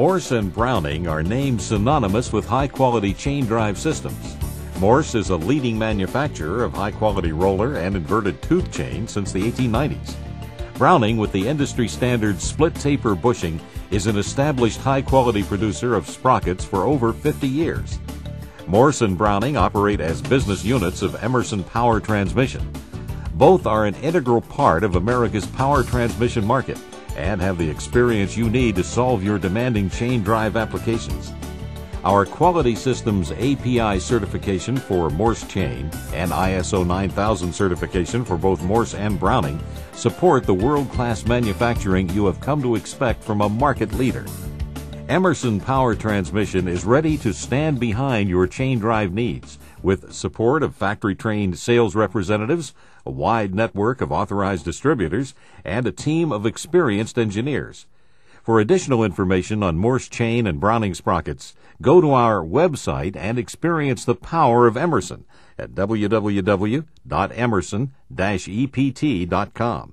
Morse and Browning are names synonymous with high-quality chain drive systems. Morse is a leading manufacturer of high-quality roller and inverted tooth chains since the 1890s. Browning, with the industry-standard split taper bushing, is an established high-quality producer of sprockets for over 50 years. Morse and Browning operate as business units of Emerson Power Transmission. Both are an integral part of America's power transmission market and have the experience you need to solve your demanding chain drive applications. Our Quality Systems API certification for Morse chain and ISO 9000 certification for both Morse and Browning support the world-class manufacturing you have come to expect from a market leader. Emerson Power Transmission is ready to stand behind your chain drive needs with support of factory-trained sales representatives, a wide network of authorized distributors, and a team of experienced engineers. For additional information on Morse chain and Browning sprockets, go to our website and experience the power of Emerson at www.emerson-ept.com.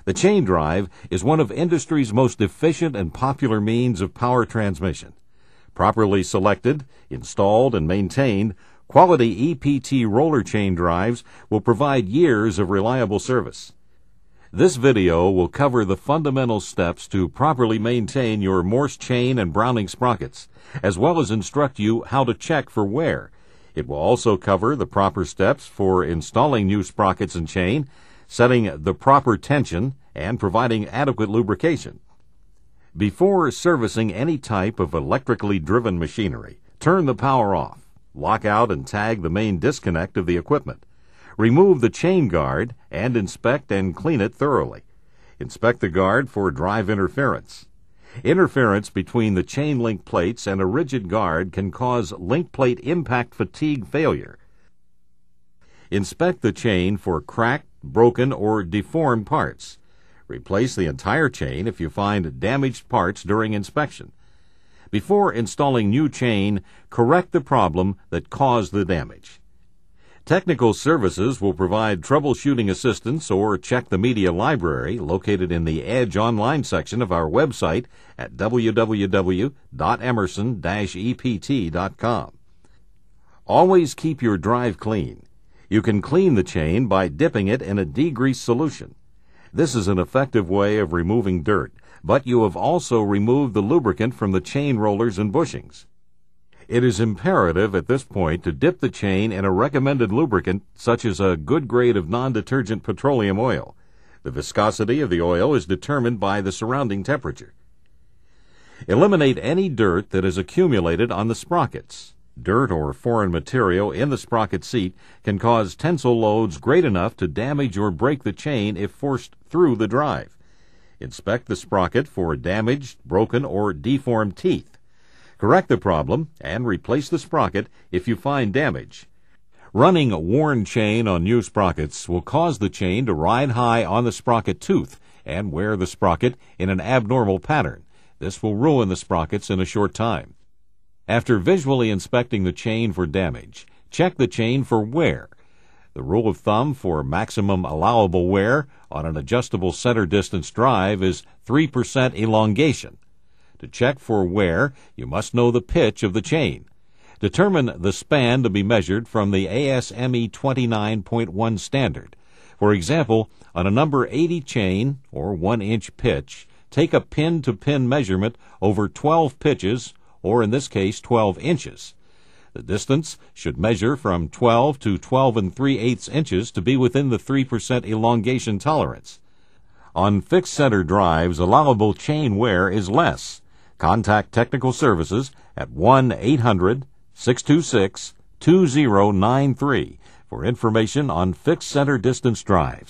The chain drive is one of industry's most efficient and popular means of power transmission. Properly selected, installed, and maintained, quality EPT roller chain drives will provide years of reliable service. This video will cover the fundamental steps to properly maintain your Morse chain and Browning sprockets, as well as instruct you how to check for wear. It will also cover the proper steps for installing new sprockets and chain, setting the proper tension, and providing adequate lubrication. Before servicing any type of electrically driven machinery, turn the power off, lock out and tag the main disconnect of the equipment. Remove the chain guard and inspect and clean it thoroughly. Inspect the guard for drive interference. Interference between the chain link plates and a rigid guard can cause link plate impact fatigue failure. Inspect the chain for cracked, broken, or deformed parts. Replace the entire chain if you find damaged parts during inspection. Before installing new chain, correct the problem that caused the damage. Technical Services will provide troubleshooting assistance or check the media library located in the Edge Online section of our website at www.emerson-ept.com. Always keep your drive clean. You can clean the chain by dipping it in a degrease solution. This is an effective way of removing dirt, but you have also removed the lubricant from the chain rollers and bushings. It is imperative at this point to dip the chain in a recommended lubricant such as a good grade of non-detergent petroleum oil. The viscosity of the oil is determined by the surrounding temperature. Eliminate any dirt that is accumulated on the sprockets. Dirt or foreign material in the sprocket seat can cause tensile loads great enough to damage or break the chain if forced through the drive. Inspect the sprocket for damaged, broken, or deformed teeth. Correct the problem and replace the sprocket if you find damage. Running a worn chain on new sprockets will cause the chain to ride high on the sprocket tooth and wear the sprocket in an abnormal pattern. This will ruin the sprockets in a short time. After visually inspecting the chain for damage, check the chain for wear. The rule of thumb for maximum allowable wear on an adjustable center distance drive is 3% elongation. To check for wear, you must know the pitch of the chain. Determine the span to be measured from the ASME 29.1 standard. For example, on a number 80 chain, or 1-inch pitch, take a pin-to-pin measurement over 12 pitches, or in this case 12 inches. The distance should measure from 12 to 12 3/8 inches to be within the 3% elongation tolerance. On fixed center drives, allowable chain wear is less. Contact Technical Services at 1-800-626-2093 for information on fixed center distance drives.